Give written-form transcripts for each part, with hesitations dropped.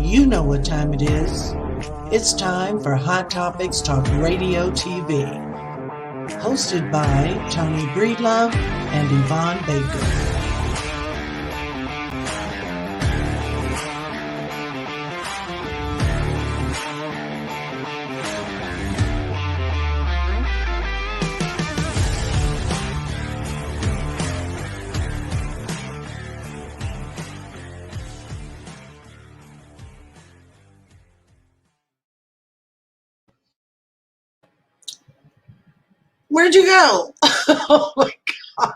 You know what time it is. It's time for Hot Topics Talk Radio TV. Hosted by Toni Breedlove and Yvonne Baker. Where'd you go? Oh my God.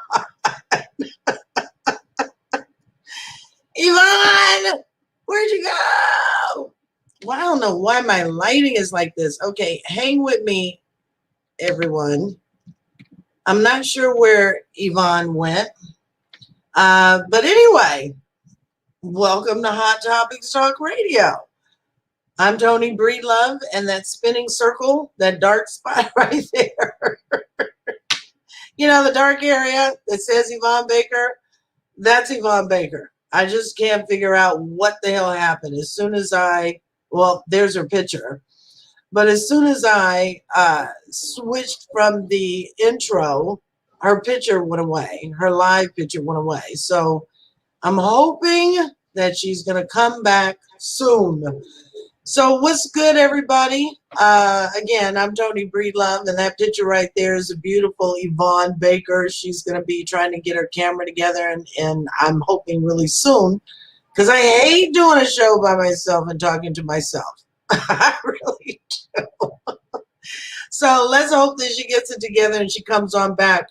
Yvonne, where'd you go? Well, I don't know why my lighting is like this. Okay, hang with me, everyone. I'm not sure where Yvonne went. But anyway, welcome to Hot Topics Talk Radio. I'm Toni Breedlove, and that spinning circle, that dark spot right there. You know, the dark area that says Yvonne Baker, that's Yvonne Baker. I just can't figure out what the hell happened. As soon as well, there's her picture. But as soon as I switched from the intro, her picture went away. Her live picture went away. So I'm hoping that she's going to come back soon. So what's good, everybody? Again, I'm Toni Breedlove, and that picture right there is a beautiful Yvonne Baker. She's going to be trying to get her camera together, and I'm hoping really soon, because I hate doing a show by myself and talking to myself. I really do. So let's hope that she gets it together and she comes on back.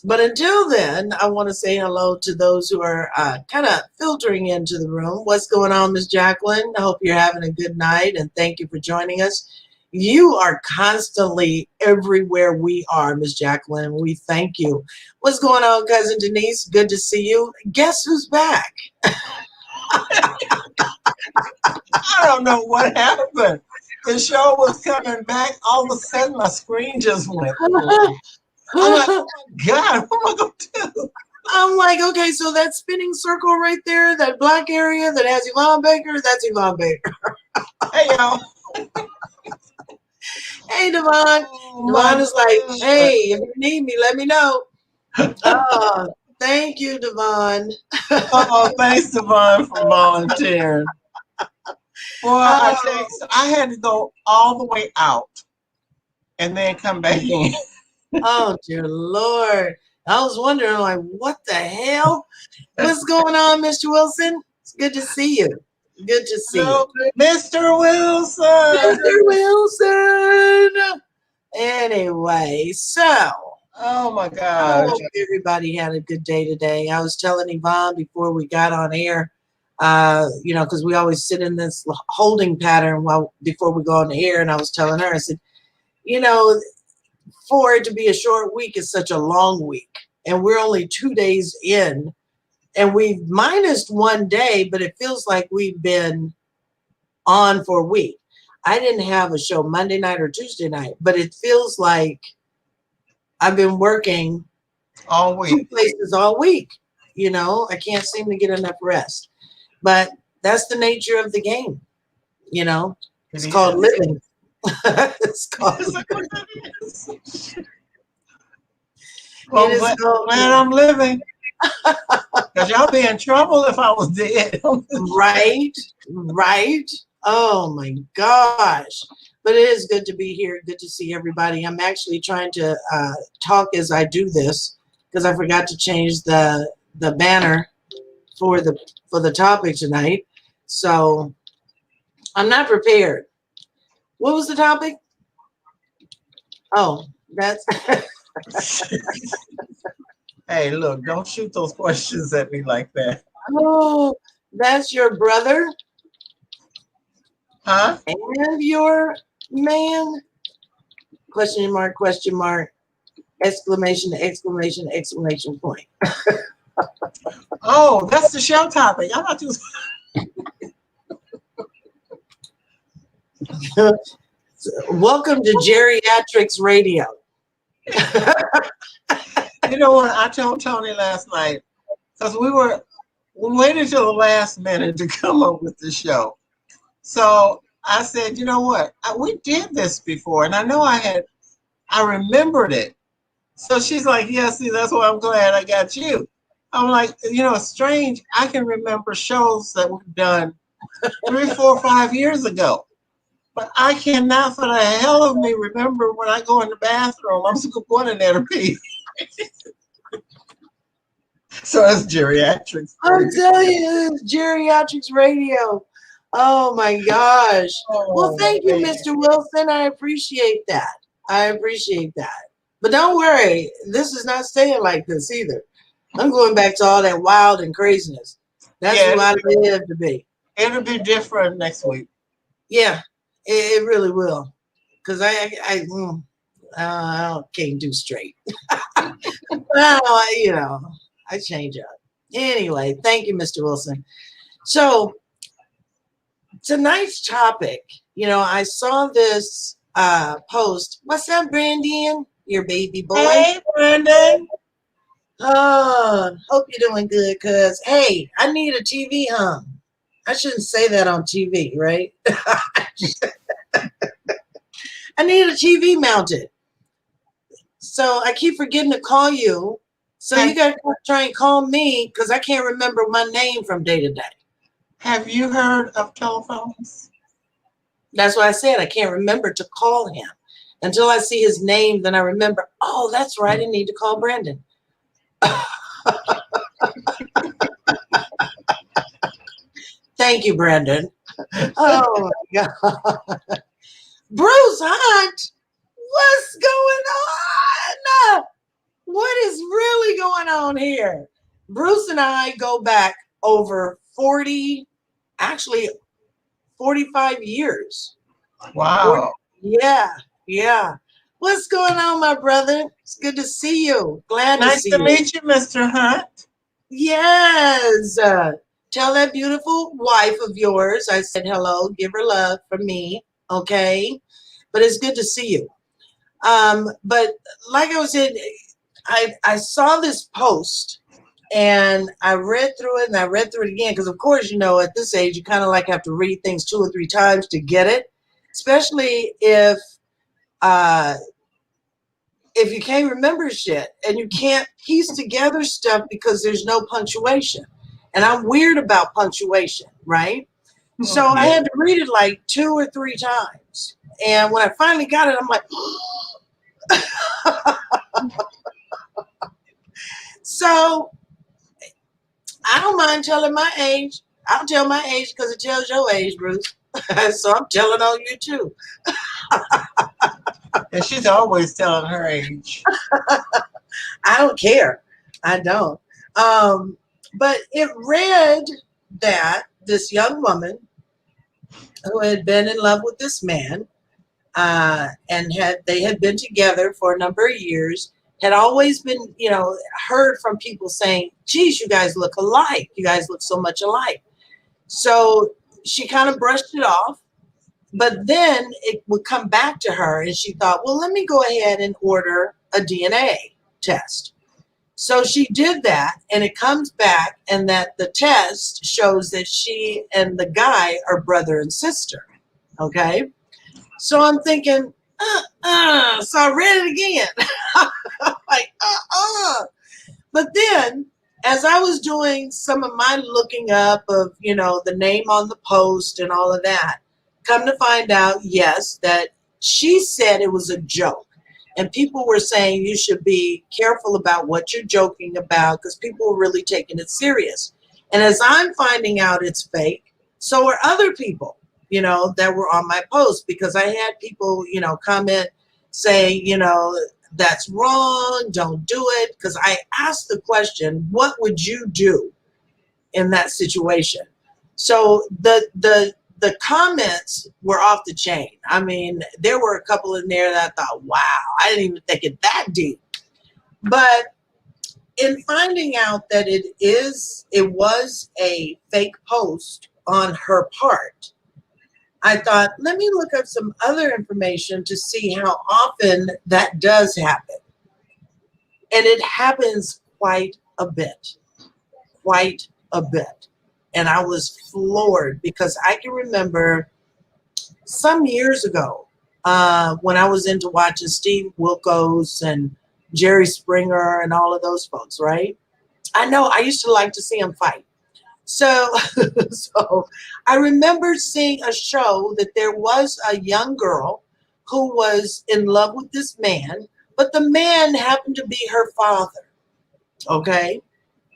But until then, I want to say hello to those who are kind of filtering into the room. What's going on, Miss Jacqueline? I hope you're having a good night, and thank you for joining us. You are constantly everywhere we are, Miss Jacqueline. We thank you. What's going on, Cousin Denise? Good to see you. Guess who's back? I don't know what happened. The show was coming back. All of a sudden, my screen just went. I'm like, oh my God, what am I going to do? I'm like, okay, so that spinning circle right there, that black area that has Yvonne Baker, that's Yvonne Baker. Hey, y'all. Hey, Devon. Devon is like, hey, if you need me, let me know. Thank you, Devon. Oh, thanks, Yvonne, for volunteering. Boy, I tell you, so I had to go all the way out and then come back in. Oh, dear Lord. I was wondering, like, what the hell? What's going on, Mr. Wilson? It's good to see you. Good to see you. Mr. Wilson. Mr. Wilson. Anyway, so. Oh, my I gosh. hope everybody had a good day today. I was telling Yvonne before we got on air, you know, because we always sit in this holding pattern before we go on the air, and I was telling her, I said, you know, for it to be a short week is such a long week, and we're only 2 days in, and we've minused 1 day, but it feels like we've been on for a week. I didn't have a show Monday night or Tuesday night, but it feels like I've been working all week, 2 places all week. You know, I can't seem to get enough rest, but that's the nature of the game. You know, it's called living. It's called. Well, man, I'm living. Because y'all be in trouble if I was dead. Right. Oh my gosh. But it is good to be here. Good to see everybody. I'm actually trying to talk as I do this, because I forgot to change the banner for the topic tonight. So I'm not prepared. What was the topic? Oh, that's. Hey, look, don't shoot those questions at me like that. Oh, that's your brother? Huh? And your man? Question mark, exclamation, exclamation, exclamation point. Oh, that's the show topic. I'm not too. Welcome to Geriatrics Radio. You know what? I told Toni last night, because we waited till the last minute to come up with the show. So I said, you know what? We did this before, and I know I remembered it. So she's like, yeah, see, that's why I'm glad I got you. I'm like, it's strange. I can remember shows that were done 3, 4, 5 years ago. But I cannot for the hell of me remember when I go in the bathroom. I'm still going in there to pee. So that's geriatrics. I'm telling you, this is geriatrics radio. Oh my gosh. Well, Oh, thank you, man. Mr. Wilson. I appreciate that. I appreciate that. But don't worry, this is not staying like this either. I'm going back to all that wild and craziness. That's Yeah, who I live to be. it'll be different next week. Yeah, it really will. Because I can't do straight. Well, I change up. Anyway, thank you, Mr. Wilson. So tonight's topic, I saw this post. What's up, Brandon? Your baby boy. Hey, Brandon. Oh, hope you're doing good, cuz. Hey, I need a TV hung. I shouldn't say that on TV, right? I need a TV mounted. So I keep forgetting to call you. So you got to try and call me because I can't remember my name from day to day. Have you heard of telephones? That's why I said I can't remember to call him. Until I see his name, then I remember, oh, that's right, I need to call Brandon. Thank you, Brandon. Oh, my God. Bruce Hunt, what's going on? What is really going on here? Bruce and I go back over 45 years. Wow. Yeah. What's going on, my brother? It's good to see you. Glad Nice to see to you. meet you, Mr. Hunt. Yes. Tell that beautiful wife of yours I said hello. Give her love from me. Okay. But it's good to see you. But like I was saying, I saw this post and I read through it and I read through it again because, of course, at this age, you kind of like have to read things 2 or 3 times to get it, especially if you can't remember shit and you can't piece together stuff because there's no punctuation. And I'm weird about punctuation, right? So I had to read it like 2 or 3 times. And when I finally got it, I'm like, so I don't mind telling my age. I'll tell my age because it tells your age, Bruce. So I'm telling on you too. And she's always telling her age. I don't care. I don't. But it read that this young woman who had been in love with this man and they had been together for a number of years, had always been, heard from people saying, geez, you guys look alike. You guys look so much alike. So she kind of brushed it off. But then it would come back to her and she thought, well, let me go ahead and order a DNA test. So she did that and it comes back and that the test shows that she and the guy are brother and sister. Okay. So I'm thinking, so I read it again. Like, But then as I was doing some of my looking up of, the name on the post and all of that, come to find out, yes, that she said it was a joke. And people were saying you should be careful about what you're joking about because people were really taking it serious. And as I'm finding out it's fake, so are other people, that were on my post because I had people, comment saying, that's wrong, don't do it. Because I asked the question, what would you do in that situation? So the comments were off the chain. I mean, there were a couple in there that I thought, wow, I didn't even think it that deep. But in finding out that it was a fake post on her part, I thought, let me look up some other information to see how often that does happen. And it happens quite a bit. And I was floored because I can remember some years ago, when I was into watching Steve Wilkos and Jerry Springer and all of those folks, right? I know I used to like to see them fight. So, so I remember seeing a show that there was a young girl who was in love with this man, but the man happened to be her father. Okay.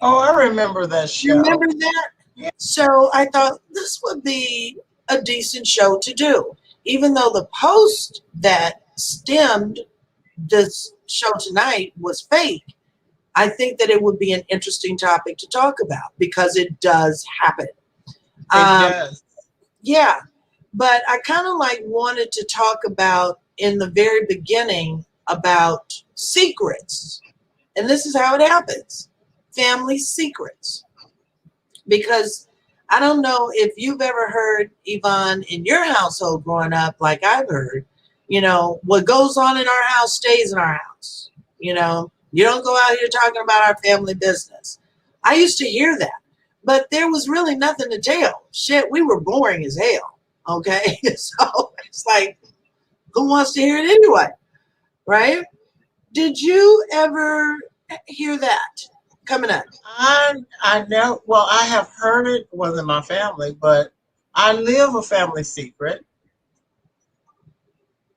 Oh, I remember that You show. remember that? Yeah. So I thought this would be a decent show to do. Even though the post that stemmed this show tonight was fake, I think that it would be an interesting topic to talk about because it does happen. It does. Yeah, but I kind of like wanted to talk about in the very beginning about secrets. And this is how it happens. Family secrets. Because I don't know if you've ever heard, Yvonne, in your household growing up, like I've heard, what goes on in our house stays in our house. You don't go out here talking about our family business. I used to hear that, but there was really nothing to tell. Shit, we were boring as hell. Okay. So it's like, who wants to hear it anyway? Right? Did you ever hear that coming up? I know. Well, I have heard it wasn't my family, but I live a family secret.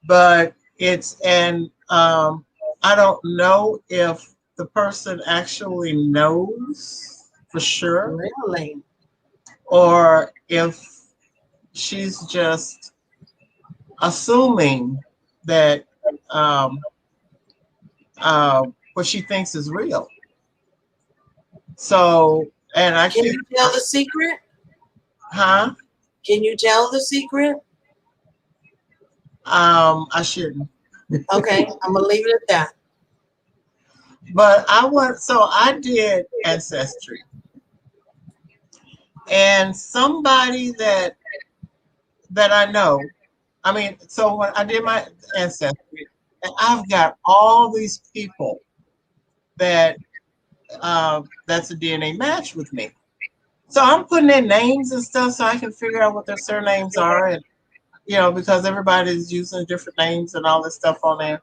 But it's and I don't know if the person actually knows for sure, Really? or if she's just assuming that um, what she thinks is real. So, and I Can keep, you tell the secret? huh? Can you tell the secret? I shouldn't. Okay, I'm gonna leave it at that. But so I did ancestry, and somebody that I know. I mean, so when I did my ancestry, and I've got all these people that that's a DNA match with me. So I'm putting in names and stuff so I can figure out what their surnames are, and because everybody's using different names and all this stuff on there.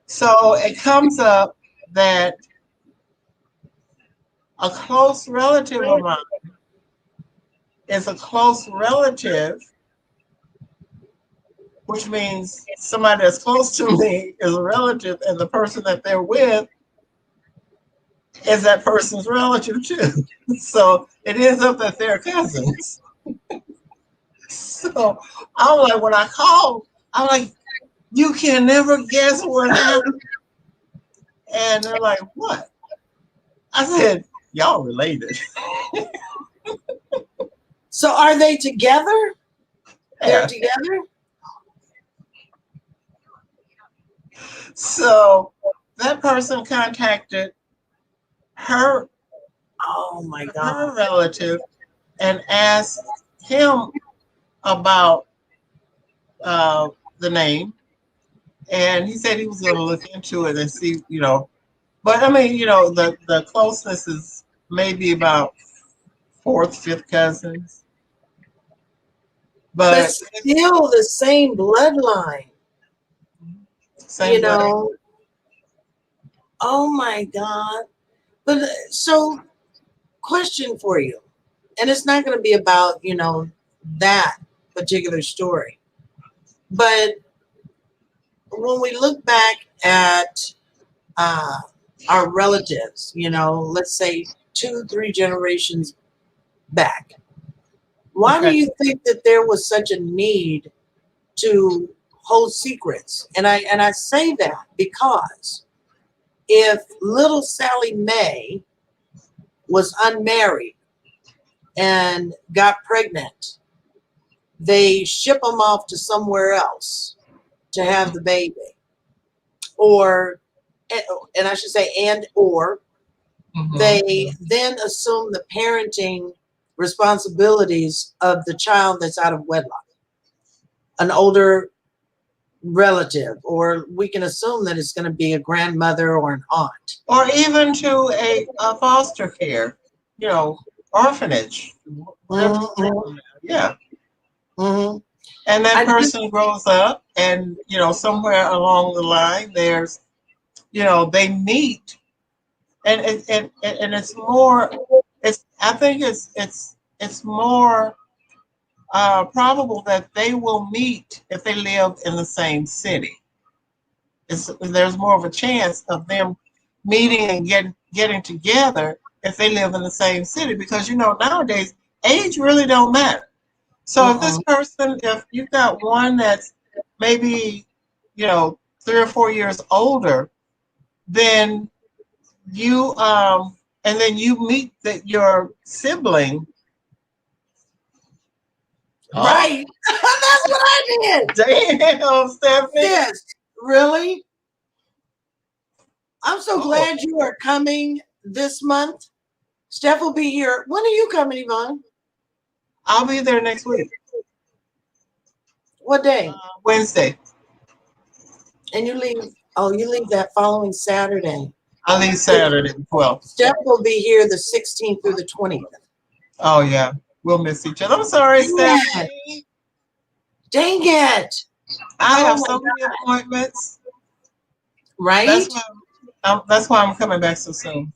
So it comes up that a close relative of mine is a close relative, which means somebody that's close to me is a relative, and the person that they're with is that person's relative too. So it ends up that they're cousins. So I'm like, when I call, I'm like, you can never guess what happened. And they're like, what? I said, y'all related. So are they together? They're Yeah. together? So that person contacted her Oh my her God. relative and asked him about the name, and he said he was going to look into it and see. But I mean, the closeness is maybe about fourth, fifth cousins, But but still the same bloodline, same you blood. know. Oh my God. But so question for you. And it's not going to be about, that particular story. But when we look back at uh, our relatives, let's say 2, 3 generations back, why do Okay. you think that there was such a need to hold secrets? And I say that because if little Sally Mae was unmarried and got pregnant, they ship them off to somewhere else to have the baby. Or, and I should say, or Mhm. they then assume the parenting responsibilities of the child that's out of wedlock, an older relative, or we can assume that it's going to be a grandmother or an aunt. Or even to a foster care, orphanage, whatever. Mm-hmm. Yeah. Mm-hmm. And that I just, person grows up, and somewhere along the line, there's they meet, and it's more. It's I think it's more probable that they will meet if they live in the same city. There's more of a chance of them meeting and getting together if they live in the same city, because nowadays age really don't matter. So if this person, if you've got one that's maybe 3 or 4 years older, then you and then you meet your sibling. right. That's what I did. Damn, Stephanie. Yes, really? I'm so Oh, glad you are coming this month. Steph will be here. When are you coming, Yvonne? I'll be there next week, What day? Wednesday. And you leave. Oh, you leave that following Saturday. I leave Saturday the 12th. Steph will be here the 16th through the 20th. Oh yeah, we'll miss each other. I'm sorry, Dang it. Stephanie. Dang it. I Oh have my so God. many appointments. Right? That's why I'm coming back so soon.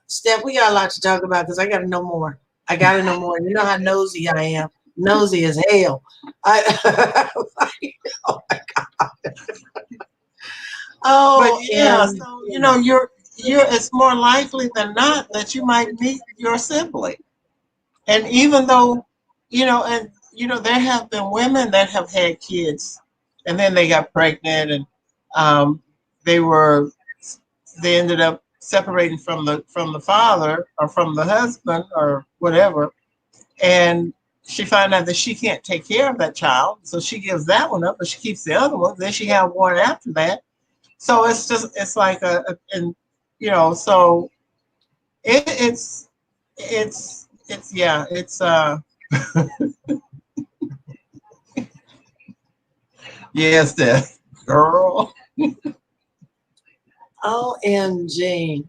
Steph, we got a lot to talk about because I got to know more. I got to know more. You know how nosy I am. Nosy as hell. Oh my God. But Oh, yeah, and so you're it's more likely than not that you might meet your sibling. And even though, there have been women that have had kids and then they got pregnant, and um, they were they ended up separating from the father or from the husband or whatever, and she found out that she can't take care of that child, so she gives that one up, but she keeps the other one. Then she have one after that. So it's like and so it's yeah, it's yes, that girl. OMG.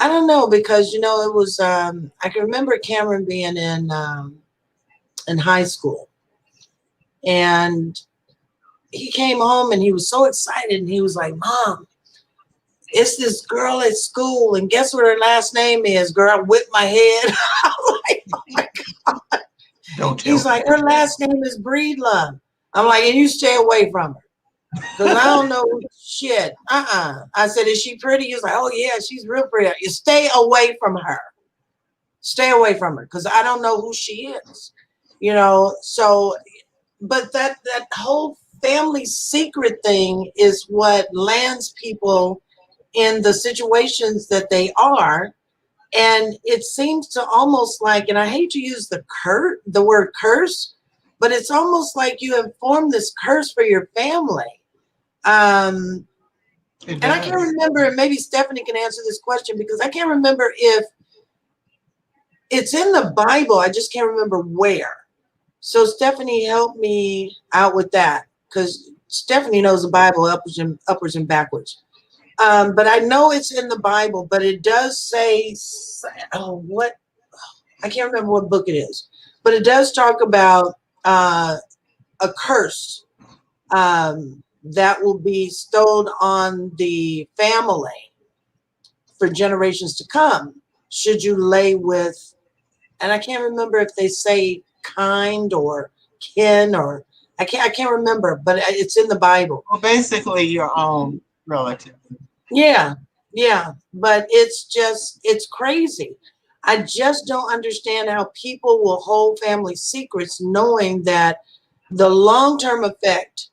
I don't know because it was I can remember Cameron being in high school, and he came home and he was so excited, and he was like, "Mom, it's this girl at school, and guess what her last name is?" Girl, I whipped my head. I'm like, "Oh my God." Don't tell He's me. like, "Her last name is Breedlove." I'm like, "And you stay away from her. Because I don't know shit." I said, "Is she pretty?" He was like, "Oh yeah, she's real pretty." You stay away from her. Stay away from her. Because I don't know who she is. So but that whole family secret thing is what lands people in the situations that they are. And it seems to almost like, and I hate to use the word curse, but it's almost like you have formed this curse for your family. And I can't remember, maybe Stephanie can answer this question, because I can't remember if it's in the Bible. I just can't remember where. So Stephanie, help me out with that, because Stephanie knows the Bible upwards and backwards. But I know it's in the Bible, but it does say, what? I can't remember what book it is, but it does talk about a curse that will be bestowed on the family for generations to come, should you lay with, and I can't remember if they say kind or kin, or I can't remember, but it's in the Bible. Well, basically your own relative. Yeah, but it's crazy. I just don't understand how people will hold family secrets, knowing that the long-term effect,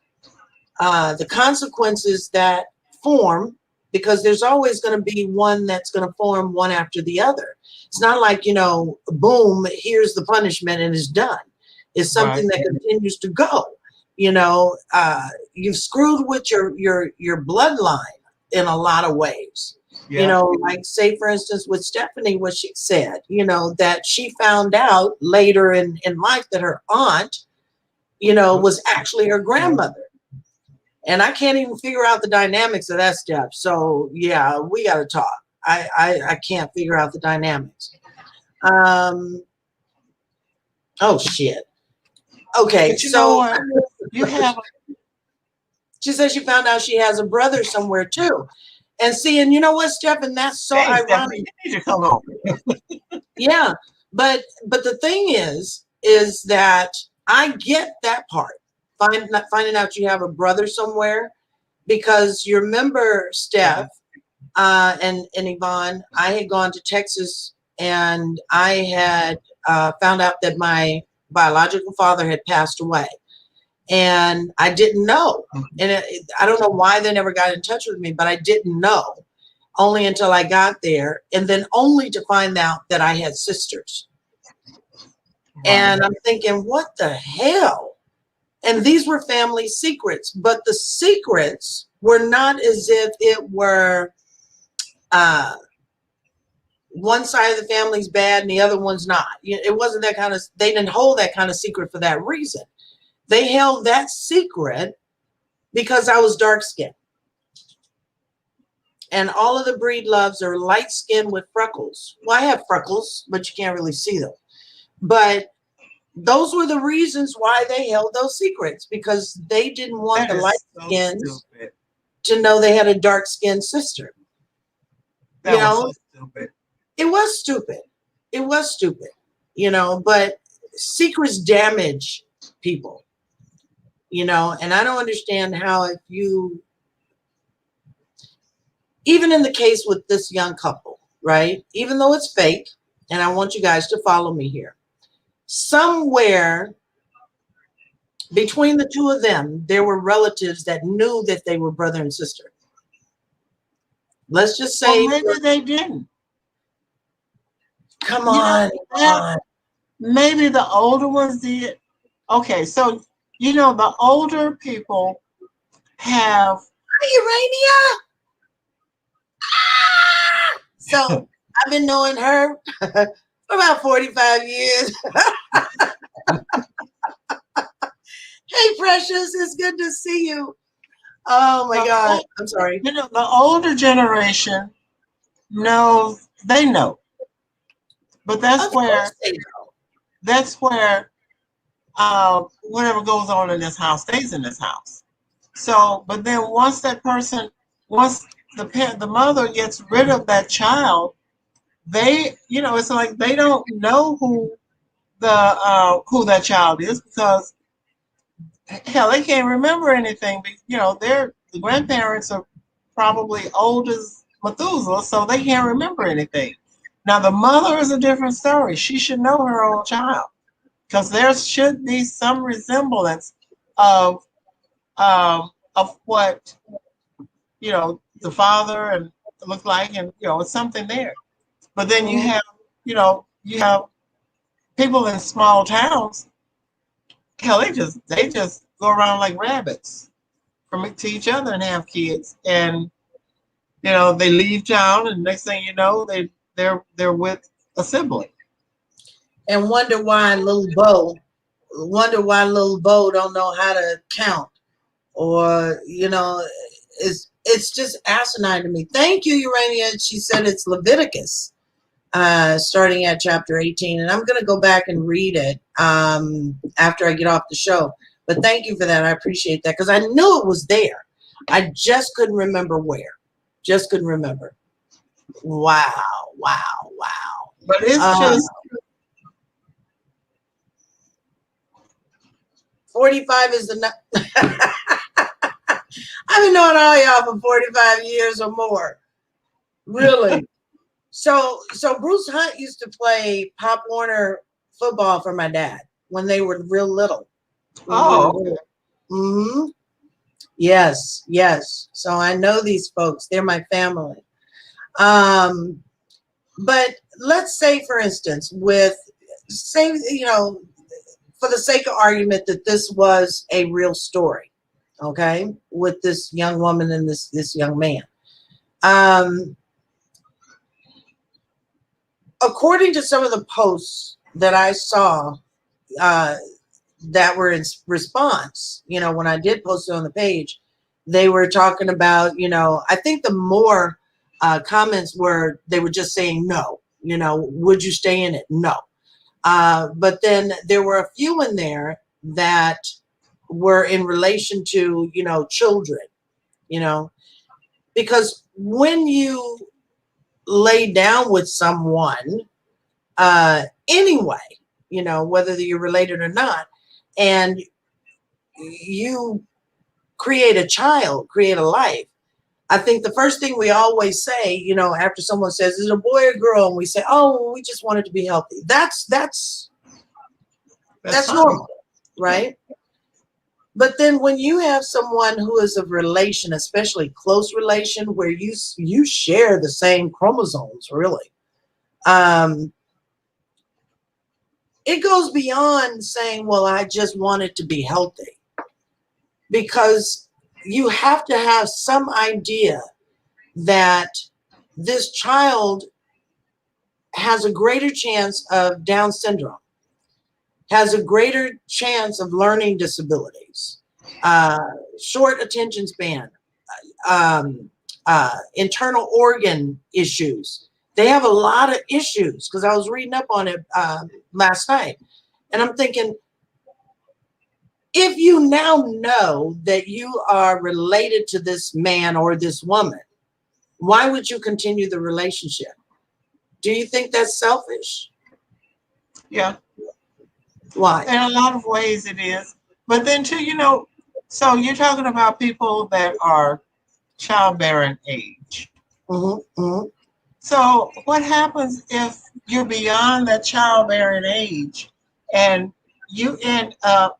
the consequences that form, because there's always going to be one that's going to form one after the other. It's not like, boom, here's the punishment and it's done. It's something that continues to go. You've screwed with your bloodline in a lot of ways. Yeah. Like say for instance with Stephanie, what she said, that she found out later in life that her aunt, was actually her grandmother. And I can't even figure out the dynamics of that stuff. So yeah, we got to talk. I can't figure out the dynamics. Oh shit. Okay, But you know so what? You have she says she found out she has a brother somewhere too. And see, and you know what, Steph, and that's so hey, ironic. Stephanie, you need to come on. Yeah, but the thing is that I get that part. Finding out you have a brother somewhere, because you remember, Steph, and Yvonne, I had gone to Texas and I had found out that my biological father had passed away. And I didn't know. And I don't know why they never got in touch with me, but I didn't know only until I got there. And then only to find out that I had sisters. And I'm thinking, what the hell? And these were family secrets, but the secrets were not as if it were one side of the family's bad and the other one's not. It wasn't that kind of, they didn't hold that kind of secret for that reason. They held that secret because I was dark skinned. And all of the Breedloves are light skinned with freckles. Well, I have freckles, but you can't really see them. But those were the reasons why they held those secrets, because they didn't want the light skins to know they had a dark skinned sister. That was so stupid. It was stupid. It was stupid, but secrets damage people, and I don't understand how, if you, even in the case with this young couple, right? Even though it's fake, and I want you guys to follow me here, somewhere between the two of them, there were relatives that knew that they were brother and sister. Let's just say, well, maybe they didn't. Come on. Maybe the older ones did. Okay, so the older people have. Hi, Urania. So I've been knowing her for about 45 years. Hey, Precious, it's good to see you. Oh my God, I'm sorry. The older generation knows, they know. But that's where whatever goes on in this house stays in this house. So, but then once the mother gets rid of that child, they, it's like they don't know who that child is, because hell, they can't remember anything. The grandparents are probably old as Methuselah, so they can't remember anything. Now, the mother is a different story. She should know her own child, because there should be some resemblance of what the father and look like, and it's something there. But then you have people in small towns. Hell, they just go around like rabbits from to each other and have kids, and they leave town, and next thing you know, they're with a sibling. And wonder why little Bo don't know how to count, or it's just asinine to me. Thank you, Urania. She said it's Leviticus, starting at chapter 18, and I'm going to go back and read it after I get off the show. But thank you for that. I appreciate that, because I knew it was there. I just couldn't remember where. Just couldn't remember. Wow. But it's just 45 is the I've been knowing all y'all for 45 years or more. Really. So Bruce Hunt used to play Pop Warner football for my dad when they were real little. Mm-hmm. Yes. So I know these folks. They're my family. But let's say, for instance, for the sake of argument, that this was a real story, okay, with this young woman and this young man. According to some of the posts that I saw that were in response, when I did post it on the page, they were talking about, I think the more comments were, they were just saying no, would you stay in it? No. But then there were a few in there that were in relation to, children, because when you lay down with someone, anyway, whether you're related or not, and you create a child, create a life. I think the first thing we always say, after someone says, is it a boy or girl? And we say, oh, we just want it to be healthy. That's normal, right? But then when you have someone who is of relation, especially close relation, where you share the same chromosomes, really, it goes beyond saying, well, I just want it to be healthy, because you have to have some idea that this child has a greater chance of Down syndrome, has a greater chance of learning disabilities, short attention span, internal organ issues. They have a lot of issues, because I was reading up on it last night, and I'm thinking, if you now know that you are related to this man or this woman, why would you continue the relationship? Do you think that's selfish? Yeah. Why? In a lot of ways it is. But then too, so you're talking about people that are childbearing age. Mm-hmm, mm-hmm. So what happens if you're beyond that childbearing age and you end up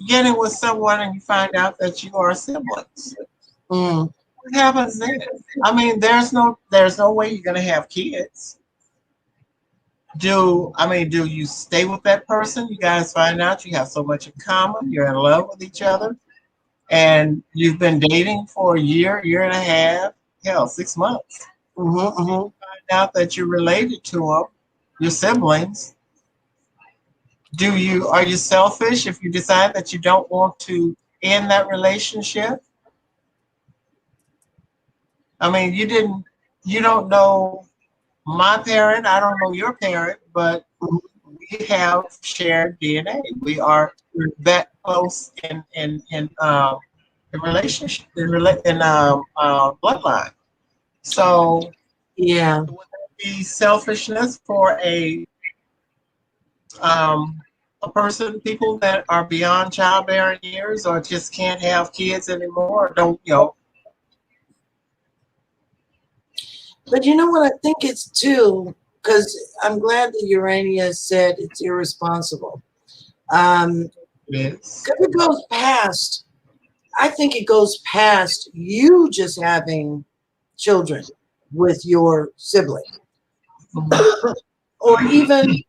getting with someone and you find out that you are siblings? Mm. What happens then? I mean, there's no way you're gonna have kids. Do you stay with that person? You guys find out you have so much in common, you're in love with each other, and you've been dating for a year and a half, hell, 6 months. Mm-hmm, mm-hmm. Find out that you're related to them, your siblings. Are you selfish if you decide that you don't want to end that relationship? I mean, you don't know my parent, I don't know your parent, but we have shared DNA. We are that close in relationship, in bloodline. So Yeah. would that be selfishness for people that are beyond childbearing years, or just can't have kids anymore, or don't But you know what I think it's too, because I'm glad that Urania said it's irresponsible. Yes. Because it goes past, I think it goes past you just having children with your sibling. Or even,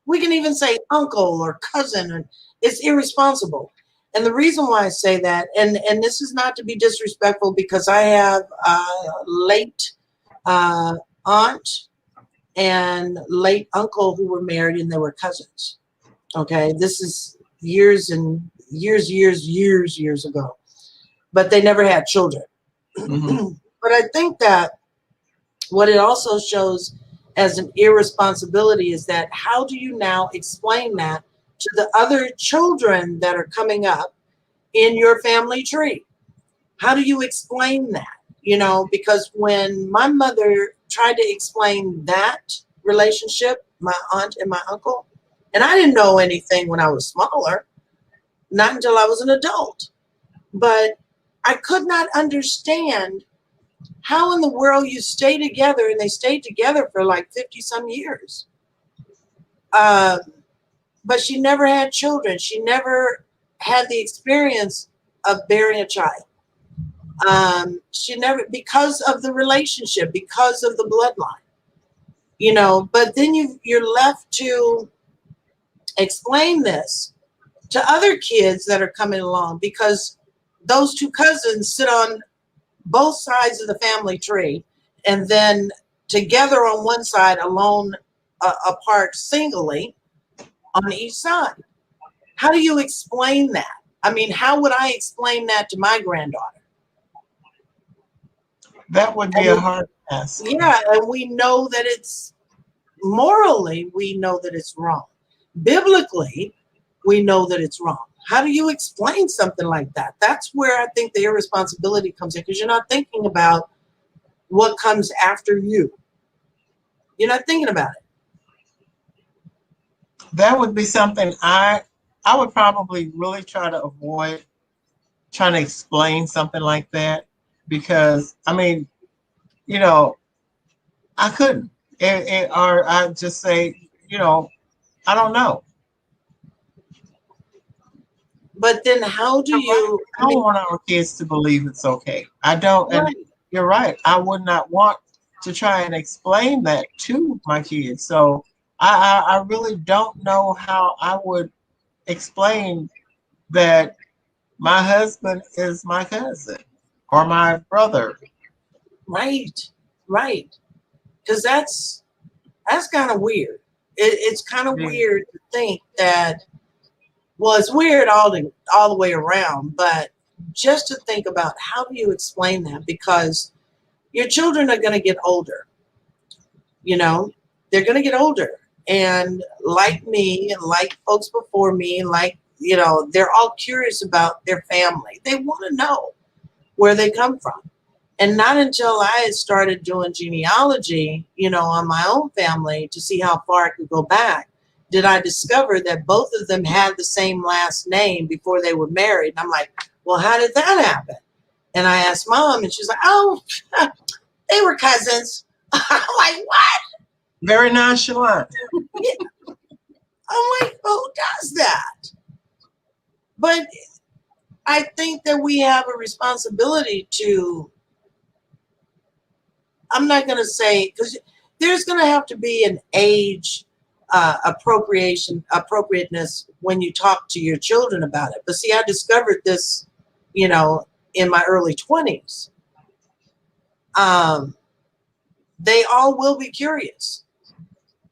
we can even say uncle or cousin, and it's irresponsible. And the reason why I say that, and this is not to be disrespectful, because I have a late aunt and late uncle who were married and they were cousins. Okay, this is years and years ago, but they never had children. Mm-hmm. But I think that what it also shows as an irresponsibility is that, how do you now explain that to the other children that are coming up in your family tree? How do you explain that? Because when my mother tried to explain that relationship, my aunt and my uncle, and I didn't know anything when I was smaller, not until I was an adult, but I could not understand how in the world you stay together, and they stayed together for like 50 some years. But she never had children. She never had the experience of bearing a child. She never, because of the relationship, because of the bloodline, but then you're left to explain this to other kids that are coming along, because those two cousins sit on both sides of the family tree, and then together on one side, alone, apart singly on each side. How do you explain that? I mean, how would I explain that to my granddaughter? That would be a hard task. Yeah, and we know that it's morally, we know that it's wrong. Biblically, we know that it's wrong. How do you explain something like that? That's where I think the irresponsibility comes in, because you're not thinking about what comes after you. You're not thinking about it. That would be something I would probably really try to avoid trying to explain something like that, because I mean, you know, I couldn't. Or I just say, I don't know. But then how do you, I don't want our kids to believe it's okay. I don't, and right, you're right. I would not want to try and explain that to my kids. So I really don't know how I would explain that my husband is my cousin or my brother. right, right. Because that's kind of weird. It's kind of Yeah. weird to think that, well, it's weird all the way around, but just to think about how do you explain that? Because your children are going to get older, you know, they're going to get older. And like me and like folks before me, like, they're all curious about their family. They want to know where they come from. And not until I had started doing genealogy, on my own family to see how far I could go back, did I discover that both of them had the same last name before they were married. And I'm like, well, how did that happen? And I asked mom, and she's like, oh, they were cousins. I'm like, what? Very nonchalant. I'm like, who does that? But I think that we have a responsibility to, I'm not going to say, because there's going to have to be an age appropriateness when you talk to your children about it. But see, I discovered this, in my early 20s. They all will be curious,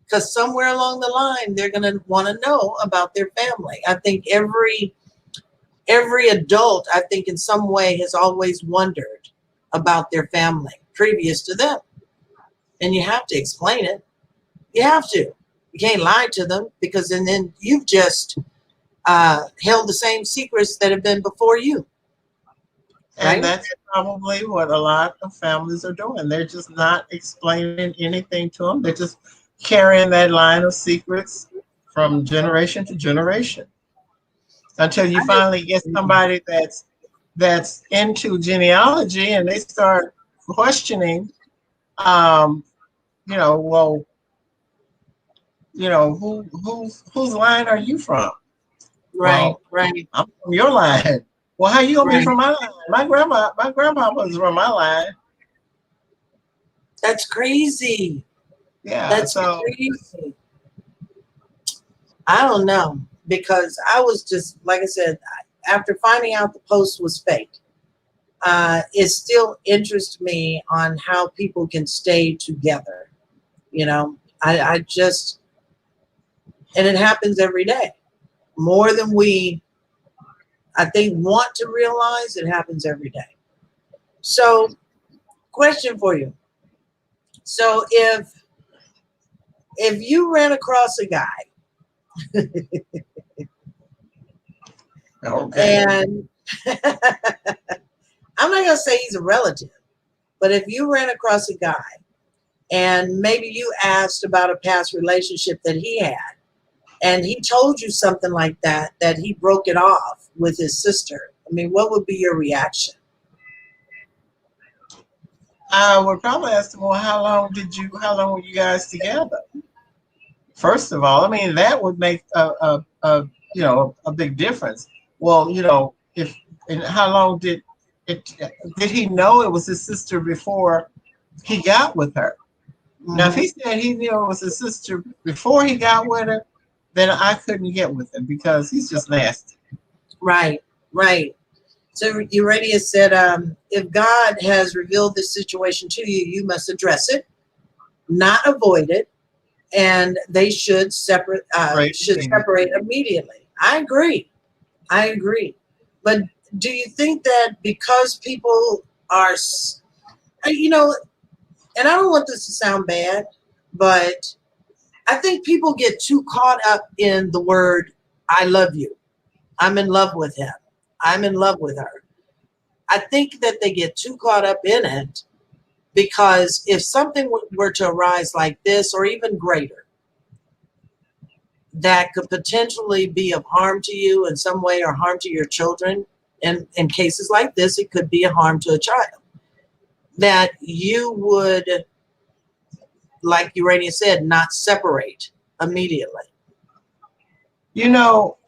because somewhere along the line, they're going to want to know about their family. I think every adult, I think in some way has always wondered about their family previous to them. And you have to explain it. You have to. You can't lie to them, because then you've just held the same secrets that have been before you. And Right? that's probably what a lot of families are doing. They're just not explaining anything to them. They're just carrying that line of secrets from generation to generation until you finally get somebody that's into genealogy and they start questioning, um, well, whose line are you from? Right, Well, right, I'm from your line. Well, how you gonna be right. from my line? My grandpa was from my line. That's crazy. Yeah, That's so crazy. I don't know, because I was just, like I said, after finding out the post was fake, it still interests me on how people can stay together. I just, and it happens every day. More than we, I think, want to realize, it happens every day. So, question for you. So, if you ran across a guy okay. and I'm not going to say he's a relative, but if you ran across a guy and maybe you asked about a past relationship that he had, and he told you something like that he broke it off with his sister, I mean, what would be your reaction? I would probably ask them, well, how long were you guys together? First of all, I mean, that would make a big difference. Well, if and how long it did he know it was his sister before he got with her? Now, if Mm-hmm. he said he knew it was his sister before he got with her, then I couldn't get with him because he's just nasty. Right, right. So Urania said, if God has revealed this situation to you, you must address it, not avoid it, and they should Right. separate immediately. I agree. I agree. But do you think that because people are, and I don't want this to sound bad, but I think people get too caught up in the word I love you. I'm in love with him. I'm in love with her. I think that they get too caught up in it, because if something were to arise like this, or even greater, that could potentially be of harm to you in some way, or harm to your children, and in cases like this, it could be a harm to a child, that you would, like Urania said, not separate immediately. You know,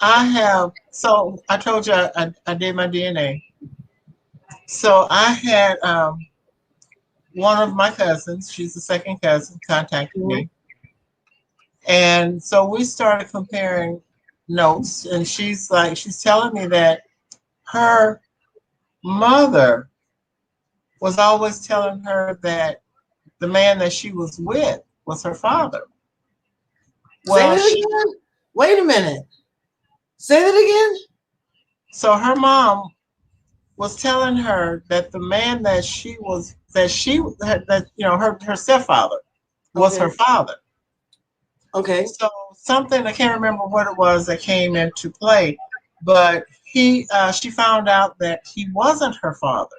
so I told you I did my DNA. So I had one of my cousins, she's the second cousin, contacted Mhm. me. And so we started comparing notes, and she's telling me that her mother was always telling her that the man that she was with was her father. Say Well, that again. Wait a minute. Say that again. so her mom was telling her that the man that her stepfather was her Okay. father. Okay. So something, I can't remember what it was that came into play, but she found out that he wasn't her father.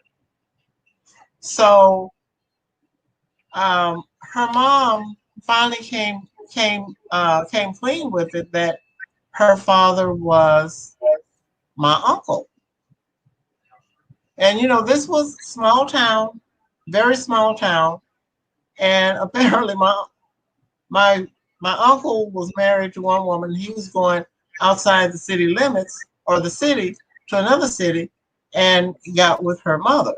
So her mom finally came clean with it, that her father was my uncle. And this was small town, very small town, and apparently my my uncle was married to one woman. He was going outside the city limits, or the city, to another city, and got with her mother.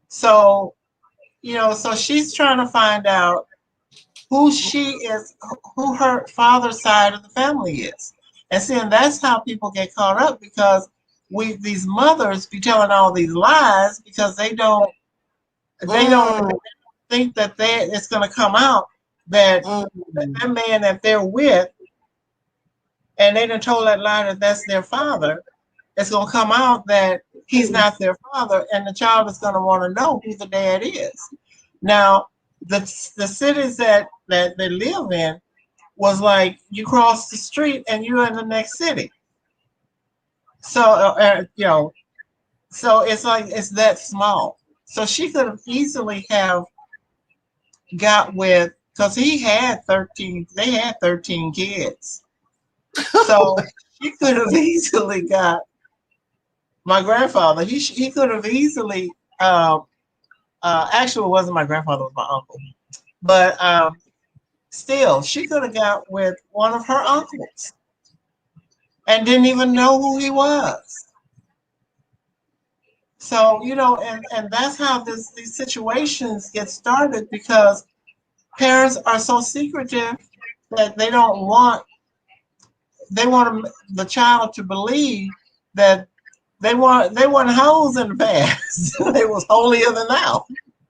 So so she's trying to find out who she is, who her father's side of the family is. And see, and that's how people get caught up, because these mothers be telling all these lies, because they don't Mm, think that it's going to come out that mm, that man that they're with, and they done told that lie that that's their father. It's going to come out that he's not their father, and the child is going to want to know who the dad is. Now, the cities that they live in was like, you cross the street and you're in the next city. So so it's like, it's that small. So she could have easily have got with, because they had 13 kids. So she could have easily got my grandfather. He could have easily, actually, it wasn't my grandfather, it was my uncle. But still, she could have got with one of her uncles and didn't even know who he was. So, and that's how these situations get started, because parents are so secretive that they want the child to believe that they weren't hoes in the past. They was holier than thou.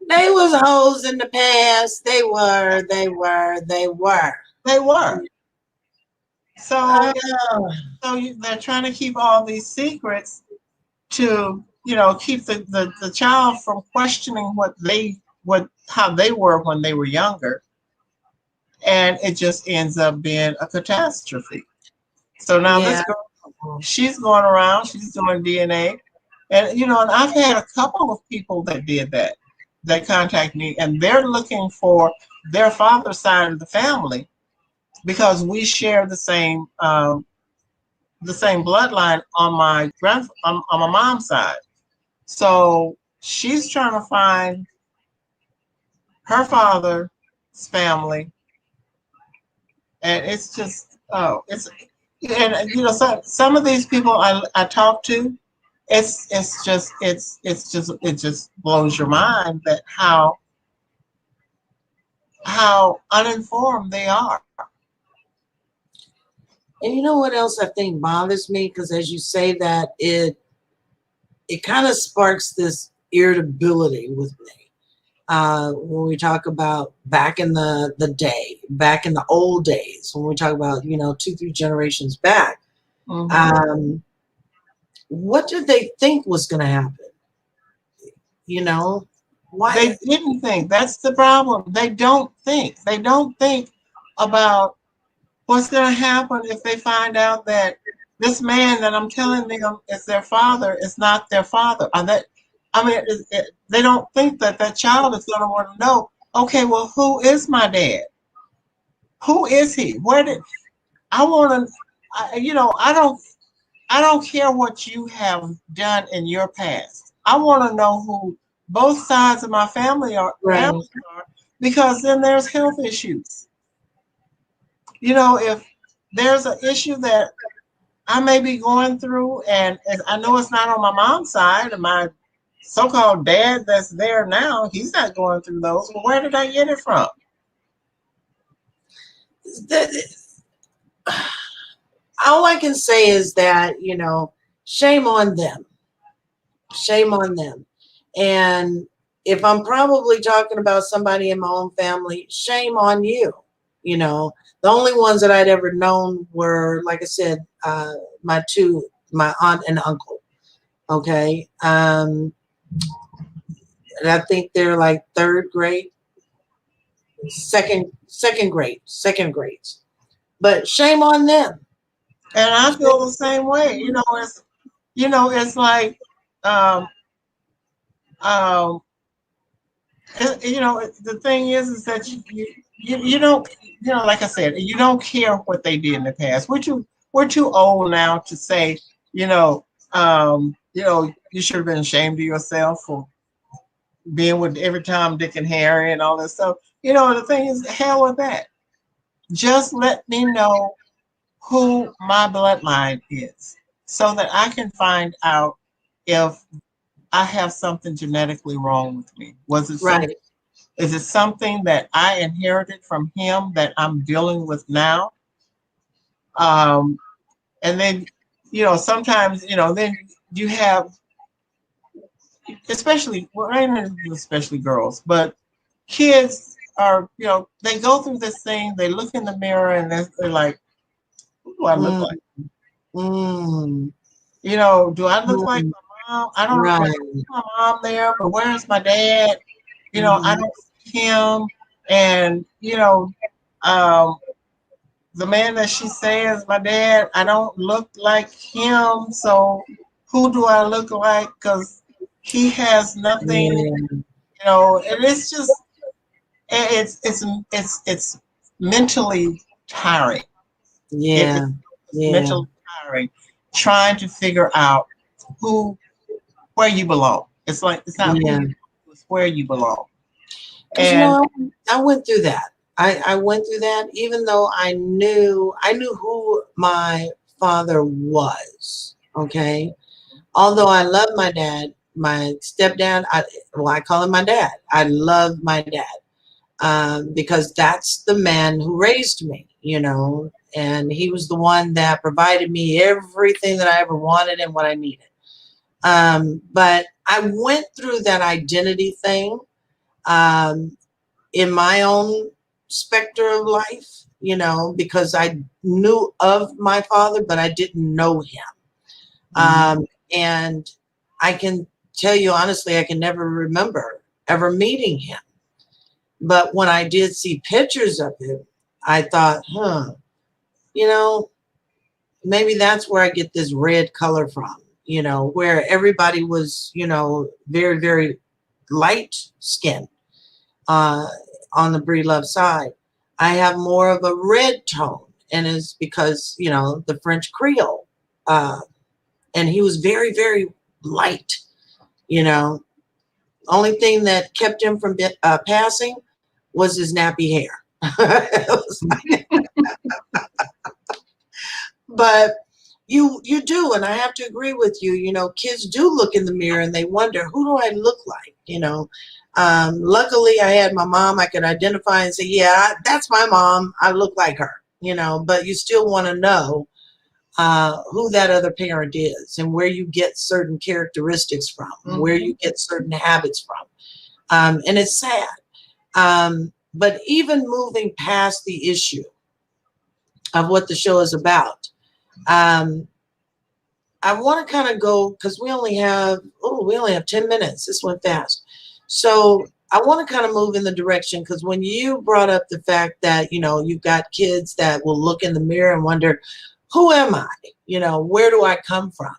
they was hoes in the past. They were. They were. They were. They were. So, Oh, they're trying to keep all these secrets to, keep the child from questioning how they were when they were younger. And it just ends up being a catastrophe. So now this yeah. girl, she's going around, she's doing DNA. And, and I've had a couple of people that did that contact me, and they're looking for their father's side of the family, because we share the same bloodline on on my mom's side. So she's trying to find her father's family, and it's just, it's, and some of these people I talk to, it just blows your mind that how uninformed they are. And you know what else I think bothers me? Because as you say that, it kind of sparks this irritability with me. When we talk about back in the day, back in the old days, when we talk about, 2, 3 generations back, Mm-hmm. um, what did they think was going to happen? You know, why? They didn't think. That's the problem. They don't think. They don't think about What's going to happen if they find out that this man that I'm telling them is their father is not their father? Or that, I mean, they don't think that that child is going to want to know, okay, well, who is my dad? Who is he? Where did I want to, you know, I don't care what you have done in your past. I want to know who both sides of my Right. family are, because then there's health issues. You know, if there's an issue that I may be going through, and I know it's not on my mom's side, and my so-called dad that's there now, he's not going through those. Well, where did I get it from? All I can say is that, shame on them. Shame on them. And if I'm probably talking about somebody in my own family, shame on you. The only ones that I'd ever known were, like I said, my aunt and uncle. Okay. And I think they're like third grade, second grade. But shame on them. And I feel the same way. It's like, um, um, the thing is that you don't, like I said, you don't care what they did in the past. We're too old now to say, you should have been ashamed of yourself for being with every Tom, Dick, and Harry and all that stuff. The thing is, hell with that. Just let me know who my bloodline is so that I can find out if I have something genetically wrong with me. Right. Is it something that I inherited from him that I'm dealing with now? Um, and then, sometimes, then you have, especially, well, I don't know, especially girls, but kids are, they go through this thing, they look in the mirror and they're like, who do I look like? Mm, Do I look like mm, my mom? I don't know. right. I see my mom there, but where's my dad? I Mhm. don't see him. And, um, the man that she says, my dad, I don't look like him. So who do I look like? Because he has nothing, Yeah. and it's just, it's mentally tiring. Yeah. It's Yeah. mentally tiring trying to figure out who where you belong. It's like it's not who Yeah. you are, it's where you belong. Because And I went through that. I went through that, even though I knew who my father was. Okay. Although I love my dad, my stepdad, I call him my dad. I love my dad, because that's the man who raised me, and he was the one that provided me everything that I ever wanted and what I needed. But I went through that identity thing, um, in my own specter of life, because I knew of my father, but I didn't know him. And I can tell you honestly, I can never remember ever meeting him. But when I did see pictures of him, I thought, you know, maybe that's where I get this red color from, where everybody was, very, very light skinned, uh, on the Breedlove side. I have more of a red tone, and it's because, the French Creole. Uh, and he was very, very light, you know. Only thing that kept him from passing was his nappy hair. But you do, and I have to agree with you. Kids do look in the mirror and they wonder, who do I look like? Luckily, I had my mom. I could identify and say, yeah, that's my mom. I look like her. But you still want to know who that other parent is and where you get certain characteristics from, where you get certain habits from. And it's sad. But even moving past the issue of what the show is about, I want to kind of go, because we only have 10 minutes. This went fast. So I want to kind of move in the direction, because when you brought up the fact that, you've got kids that will look in the mirror and wonder, who am I? Where do I come from?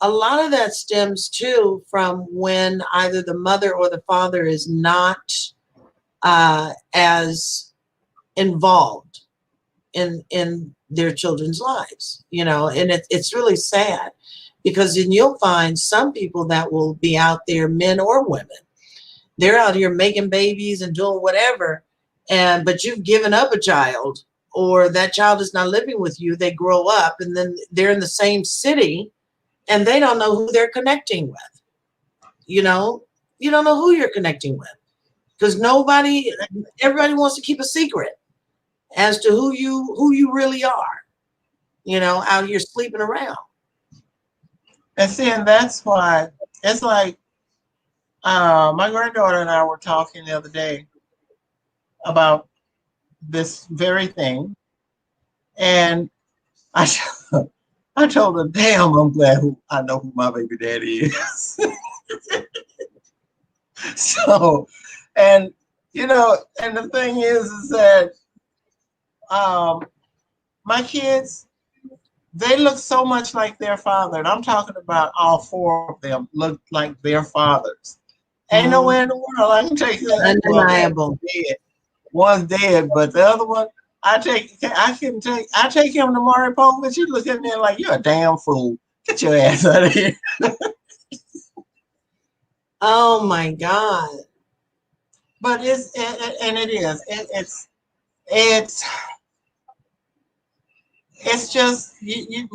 A lot of that stems too from when either the mother or the father is not as involved in their children's lives, and it's really sad, because then you'll find some people that will be out there, men or women, they're out here making babies and doing whatever, but you've given up a child, or that child is not living with you. They grow up and then they're in the same city and they don't know who they're connecting with. You don't know who you're connecting with, because everybody wants to keep a secret as to who you really are, out here sleeping around. And see, and that's why it's like my granddaughter and I were talking the other day about this very thing, and I I told her, "Damn, I'm glad I know who my baby daddy is." So, and and the thing is that my kids, they look so much like their father, and I'm talking about all four of them look like their fathers. Ain't nowhere in the world I can take that. Undeniable. One's dead, but the other one, I take him to Maury Povich. You look at me like, you're a damn fool. Get your ass out of here. Oh my God. But it is. It's just you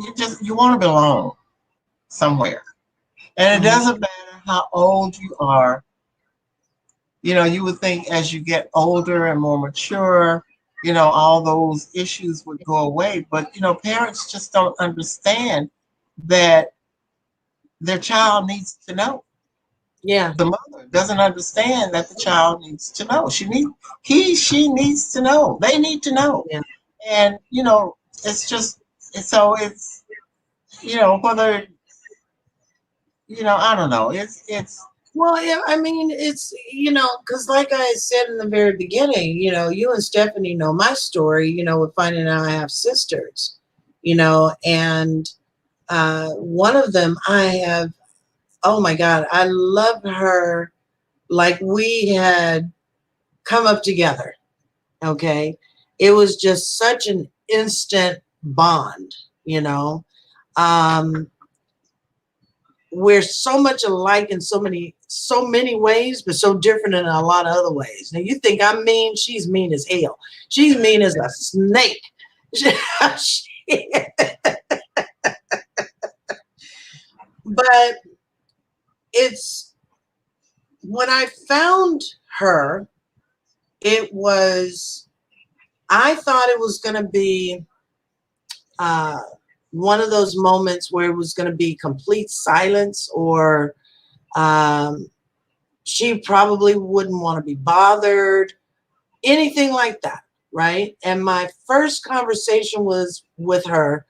want to belong somewhere, and it doesn't matter how old you are. You would think as you get older and more mature, all those issues would go away. But parents just don't understand that their child needs to know. Yeah. The mother doesn't understand that the child needs to know. She needs to know. They need to know. Yeah. And it's just it's whether I don't know. It's Well, yeah, I mean, it's, because like I said in the very beginning, you and Stephanie know my story, with finding out I have sisters, and one of them oh my God, I love her like we had come up together. Okay. It was just such an instant bond, we're so much alike in so many ways, but so different in a lot of other ways. Now you think I'm mean, she's mean as hell. She's mean as a snake. But it's, when I found her, I thought it was going to be one of those moments where it was going to be complete silence, or she probably wouldn't want to be bothered, anything like that, right? And my first conversation was with her,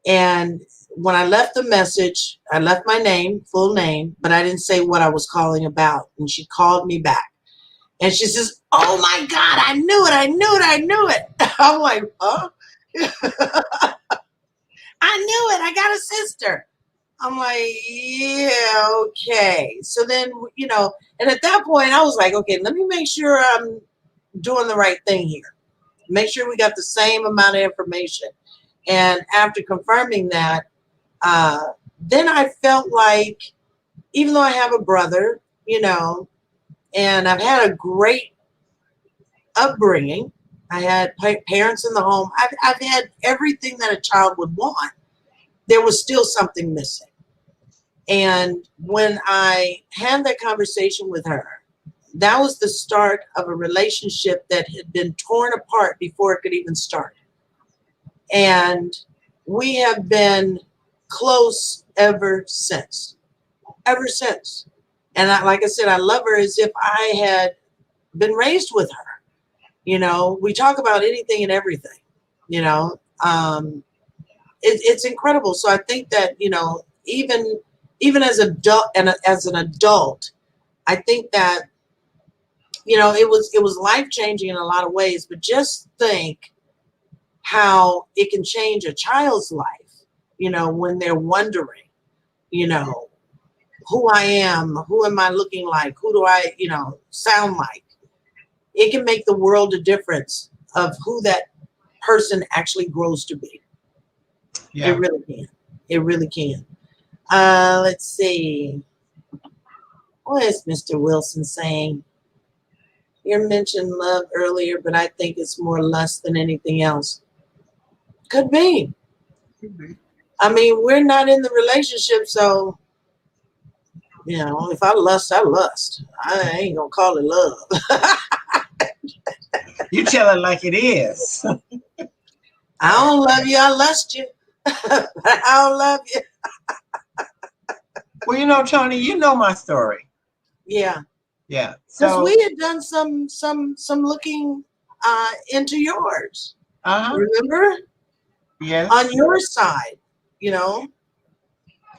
and when I left the message, I left my name, full name, but I didn't say what I was calling about, and she called me back. And she says, "Oh my God, I knew it. I'm like, huh? I knew it. I got a sister." I'm like, yeah, okay. So then, and at that point I was like, okay, let me make sure I'm doing the right thing here. Make sure we got the same amount of information. And after confirming that, then I felt like, even though I have a brother, and I've had a great upbringing, I had parents in the home, I've had everything that a child would want, there was still something missing. And when I had that conversation with her, that was the start of a relationship that had been torn apart before it could even start. And we have been close ever since. Ever since. And like I said, I love her as if I had been raised with her. We talk about anything and everything. It's incredible. So I think that, even as an adult, I think that, you know, it was life-changing in a lot of ways, but just think how it can change a child's life, you know, when they're wondering, you know, who I am, who am I looking like, who do I, you know, sound like. It can make the world a difference of who that person actually grows to be. Yeah. It really can. It really can. Let's see. What is Mr. Wilson saying? You mentioned love earlier, but I think it's more lust than anything else. Could be. I mean, we're not in the relationship, so, you know, if I lust, I lust. I ain't gonna call it love. You tell it like it is. I don't love you, I lust you. I don't love you. Well, you know, Toni, you know my story. Yeah. Yeah. Because So we had done some looking into yours. Remember? Yes. On your side, you know.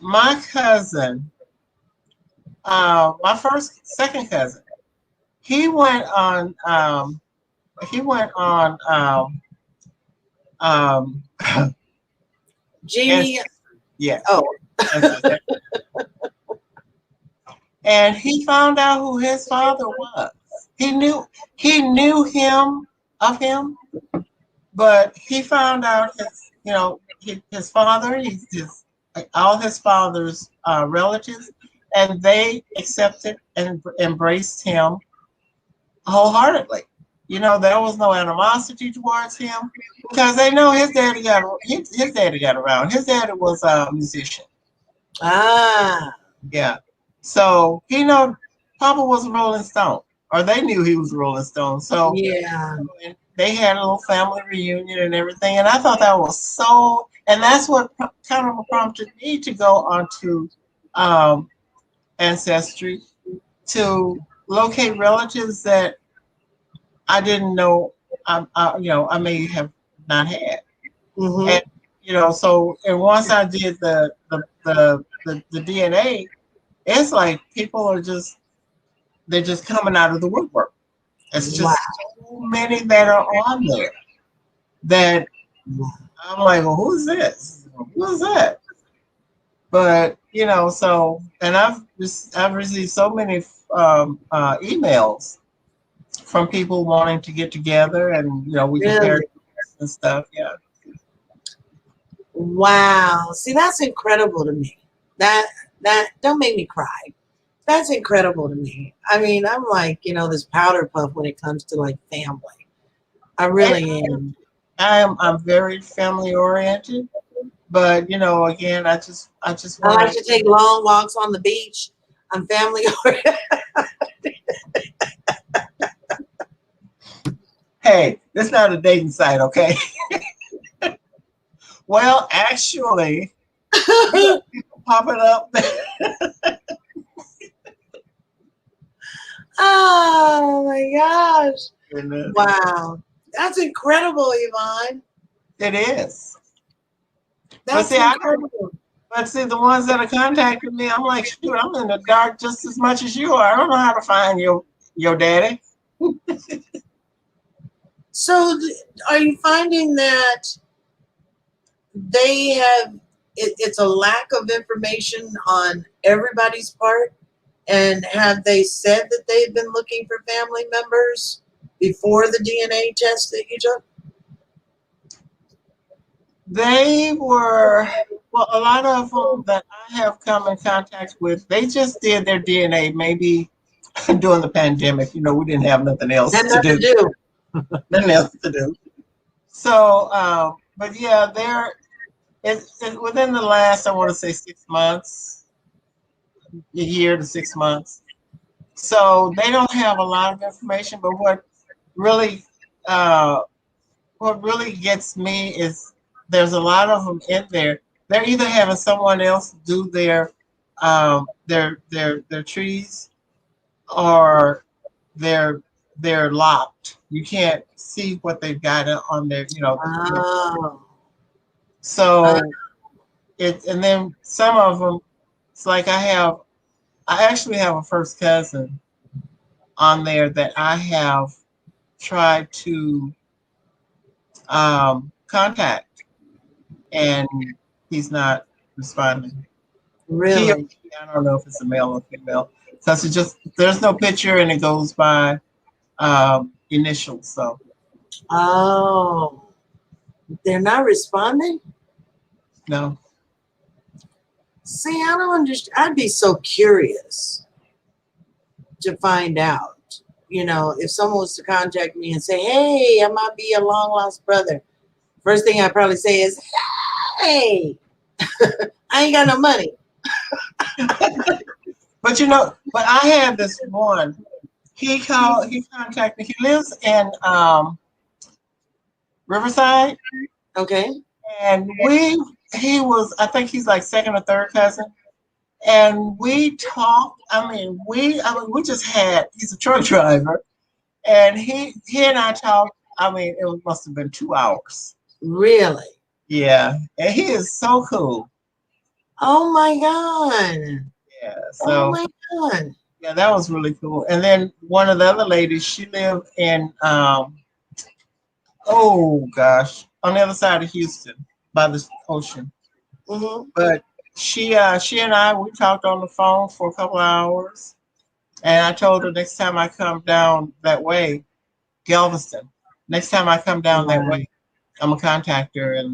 My cousin, my second cousin, he went on he went on um Jeannie. yeah. Oh. And he found out who his father was. He knew him of him, but he found out his, you know, his father, his all his father's relatives, and they accepted and embraced him wholeheartedly. You know, there was no animosity towards him because they know his daddy got around. His daddy was a musician. Ah. Yeah. So he know Papa was a Rolling Stone, or they knew he was a Rolling Stone. So yeah, they had a little family reunion and everything, and I thought that was so. And that's what kind of prompted me to go onto Ancestry to locate relatives that I didn't know. You know, I may have not had. mm-hmm. And you know, so and once I did the DNA, it's like people are they're just coming out of the woodwork. It's just so many that are on there that I'm like, well, who's this? Who's that? But you know, so and I've received so many emails from people wanting to get together, and you know, we compare and stuff. Yeah. Wow. See, that's incredible to me. That don't make me cry. That's incredible to me. I mean, I'm like, you know, this powder puff when it comes to like family. I really am. I'm very family oriented, but you know, again, I just I like to take long walks on the beach. I'm family oriented. Hey, this is not a dating site, okay? Well, actually, people popping up. Oh my gosh. Goodness. Wow. That's incredible, Yvonne. It is. That's incredible. But see, the ones that are contacting me, I'm like, shoot, I'm in the dark just as much as you are. I don't know how to find your daddy. So are you finding that they have, it's a lack of information on everybody's part? And have they said that they've been looking for family members before the DNA test that you took? They were, well, a lot of them that I have come in contact with, they just did their DNA maybe during the pandemic. You know, we didn't have nothing else to do. Nothing else to do. So, but yeah, it's within the last, I want to say 6 months, a year to 6 months. So they don't have a lot of information, but really, what really gets me is there's a lot of them in there. They're either having someone else do their trees, or they're locked. You can't see what they've got on their, you know. Oh. So and then some of them, it's like I have I actually have a first cousin on there that I have tried to contact, and he's not responding. He or Really? she, I don't know if it's a male or female, because it just there's no picture and it goes by initials. So Oh, they're not responding? no, See, I don't understand. I'd be so curious to find out. You know, if someone was to contact me and say, hey, I might be a long lost brother. First thing I'd probably say is, hey, I ain't got no money. but but I had this one. He contacted me. He lives in Riverside, Okay. and he was, I think he's like second or third cousin. And we talked. We just had. He's a truck driver, and he and I talked. I mean, must have been 2 hours. Really? Yeah, and he is so cool. Oh my God. Yeah, Oh so my God. yeah, that was really cool. And then one of the other ladies, she lived in oh gosh, on the other side of Houston by the ocean. Mm-hmm. But she and I, we talked on the phone for a couple of hours, and I told her next time I come down that way, Galveston. Next time I come down that Wow. way, I'm gonna contact her, and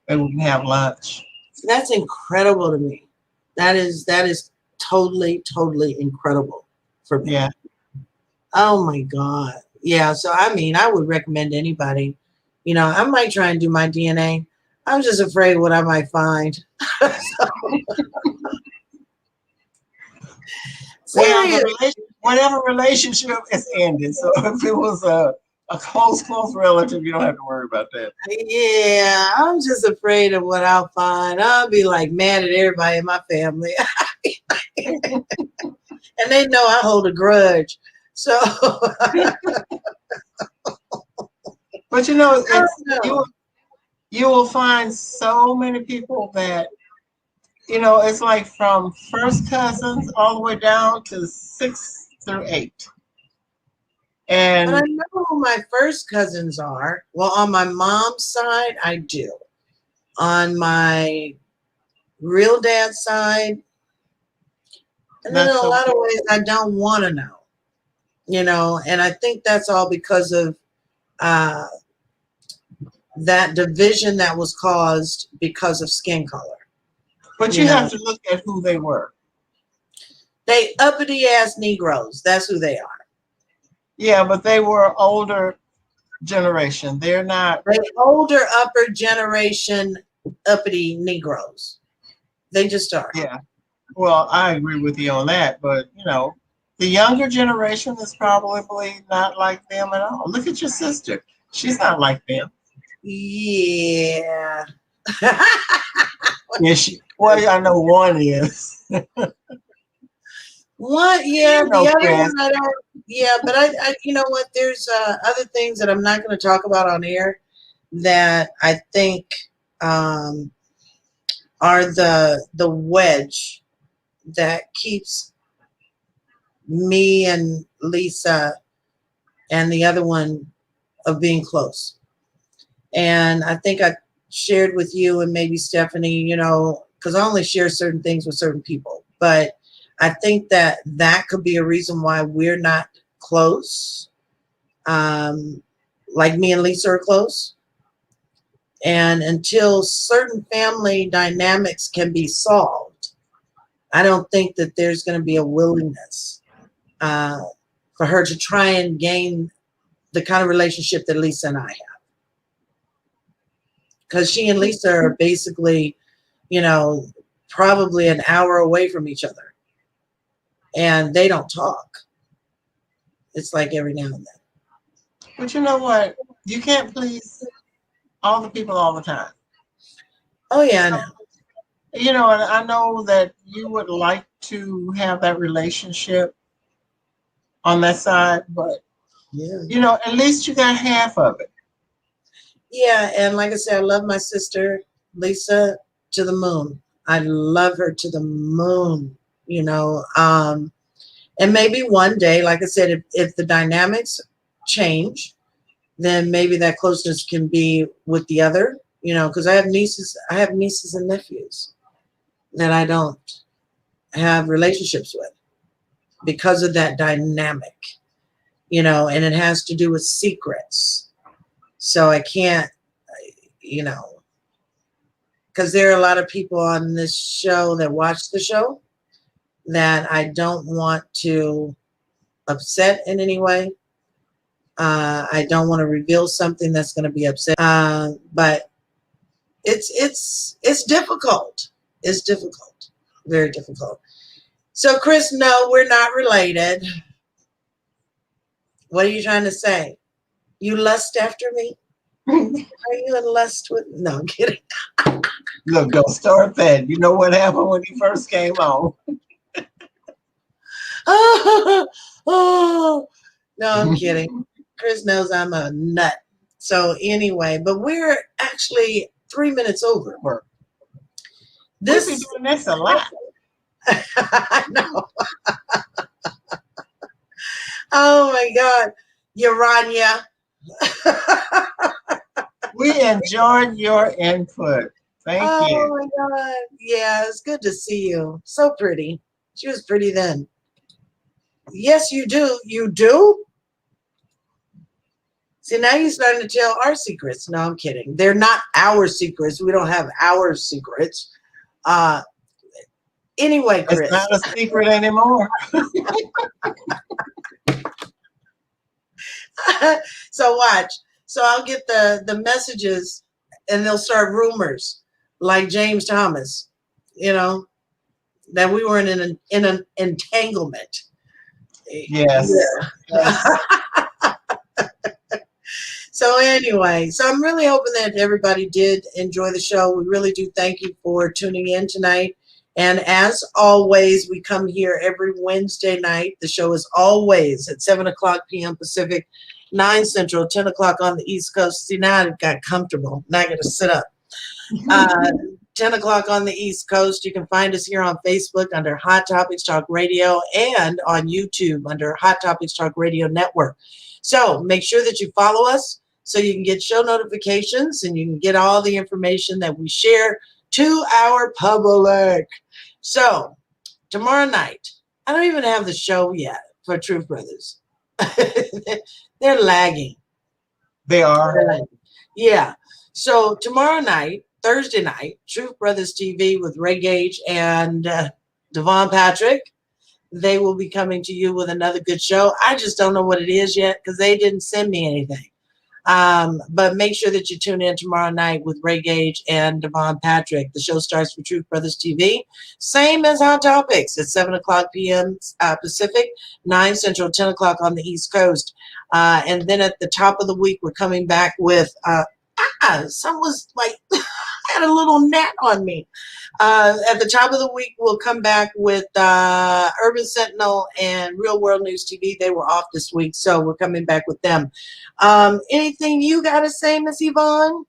maybe we can have lunch. That's incredible to me. That is totally, totally incredible for me. Yeah. Oh my God. Yeah. So I mean, I would recommend anybody. You know, I might try and do my DNA. I'm just afraid what I might find. Well, Serious. whatever relationship is ended. So if it was a close relative, you don't have to worry about that. Yeah, I'm just afraid of what I'll find. I'll be like mad at everybody in my family. And they know I hold a grudge. So But I it's don't know. you will find so many people that it's like from first cousins all the way down to 6 through 8. But I And know who my first cousins are. Well, on my mom's side, I do. On my real dad's side, and then in that's a so lot of ways, I don't want to know. You know, and I think that's all because of uh, that division that was caused because of skin color. but You you have know, to look at who they were. they uppity ass Negroes. That's who they are. Yeah, but they were older generation. They're not. They older upper generation uppity Negroes. They just are. Yeah. Well, I agree with you on that, but the younger generation is probably not like them at all. Look at your sister. She's not like them. Yeah. Yeah, well, I know one is. One, yeah, You the know, other Chris. one I don't. Yeah, but I you know what? There's other things that I'm not going to talk about on air that I think um, are the wedge that keeps me and Lisa and the other one of being close. And I think I shared with you and maybe Stephanie, you know, because I only share certain things with certain people. But I think that that could be a reason why we're not close. Like me and Lisa are close. And until certain family dynamics can be solved, I don't think that there's going to be a willingness uh, for her to try and gain the kind of relationship that Lisa and I have. Because she and Lisa are basically, you know, probably an hour away from each other. And they don't talk. It's like every now and then. But you know what? You can't please all the people all the time. Oh, yeah, I know. And I know that you would like to have that relationship on that side, but Yeah. at least you got half of it. Yeah, and like I said, I love my sister, Lisa, to the moon. I love her to the moon. you know. And maybe one day, like I said, if the dynamics change, then maybe that closeness can be with the other, you know, because I have nieces and nephews that I don't have relationships with because of that dynamic, you know, and it has to do with secrets. So I can't, you know, because there are a lot of people on this show that watch the show that I don't want to upset in any way. I don't want to reveal something that's going to be upset. But it's difficult. It's difficult, very difficult. So, Chris, no, we're not related. What are you trying to say? You lust after me? Are you in lust with? No, I'm kidding. Look, don't start that. You know what happened when he first came on? Oh, no, I'm kidding. Chris knows I'm a nut. So anyway, but we're actually 3 minutes over. This is doing this a lot. I know. Oh my God, Urania. We enjoyed your input. Thank you. Oh my God. Yeah, it's good to see you. So pretty. She was pretty then. Yes, you do. You do? See, now you're starting to tell our secrets. No, I'm kidding. They're not our secrets. We don't have our secrets. Anyway, Chris. It's not a secret anymore. So watch. So I'll get the messages and they'll start rumors like James Thomas, you know, that we were in an entanglement. Yes. Yeah. Yes. So anyway, so I'm really hoping that everybody did enjoy the show. We really do thank you for tuning in tonight. And as always, we come here every Wednesday night. The show is always at 7 o'clock p.m. Pacific, 9 Central, 10 o'clock on the East Coast. See, now I got comfortable. Now I got to sit up. 10 o'clock on the East Coast. You can find us here on Facebook under Hot Topics Talk Radio and on YouTube under Hot Topics Talk Radio Network. So make sure that you follow us so you can get show notifications and you can get all the information that we share to our public. So tomorrow night, I don't even have the show yet for Truth Brothers. They're lagging. They are. Yeah. So tomorrow night, Thursday night, Truth Brothers TV with Ray Gage and Yvonne Patrick. They will be coming to you with another good show. I just don't know what it is yet because they didn't send me anything. But make sure that you tune in tomorrow night with Ray Gage and Yvonne Patrick. The show starts with Truth Brothers TV. Same as Hot Topics at 7 o'clock p.m. Pacific, 9 Central, 10 o'clock on the East Coast. And then at the top of the week, we're coming back with some was like I had a little gnat on me. At the top of the week, we'll come back with Urban Sentinel and Real World News TV. They were off this week, so we're coming back with them. Anything you got to say, Miss Yvonne?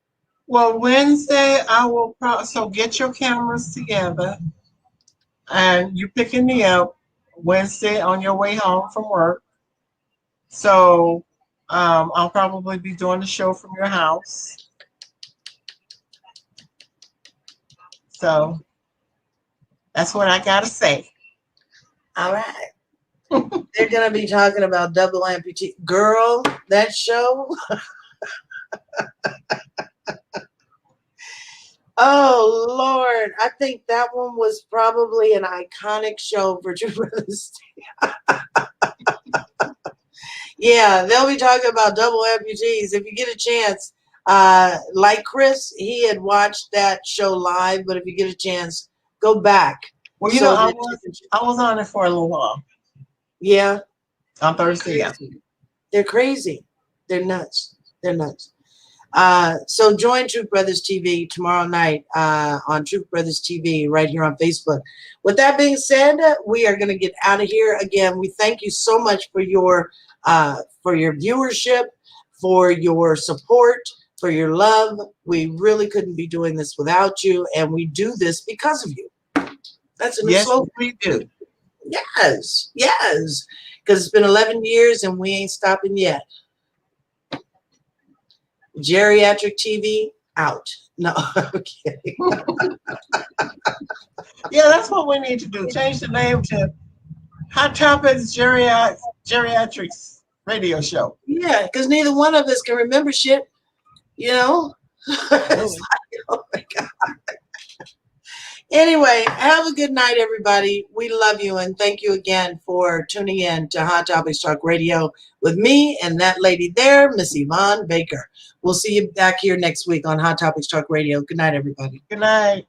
Well, Wednesday, I will so get your cameras together. And you're picking me up Wednesday on your way home from work. So I'll probably be doing the show from your house. So that's what I got to say. All right. They're going to be talking about double amputee. Girl, that show. Oh, Lord. I think that one was probably an iconic show for True Brothers. Yeah, they'll be talking about double amputees. If you get a chance, like Chris, he had watched that show live, but if you get a chance, go back. Well, you know, I was on it for a little while. Yeah. On Thursday, yeah. They're crazy. They're nuts. They're nuts. So join Truth Brothers TV tomorrow night on Truth Brothers TV right here on Facebook. With that being said, we are going to get out of here. Again, we thank you so much for your viewership, for your support, for your love. We really couldn't be doing this without you, and we do this because of you. That's a new slogan. We do. Yes, yes. Because it's been 11 years and we ain't stopping yet. Geriatric TV out. No, okay. Yeah, that's what we need to do. Change the name to Hot Topics Geriatrics Radio Show. Yeah, because neither one of us can remember shit, you know? It's like, oh my God. Anyway, have a good night, everybody. We love you and thank you again for tuning in to Hot Topics Talk Radio with me and that lady there, Miss Yvonne Baker. We'll see you back here next week on Hot Topics Talk Radio. Good night, everybody. Good night.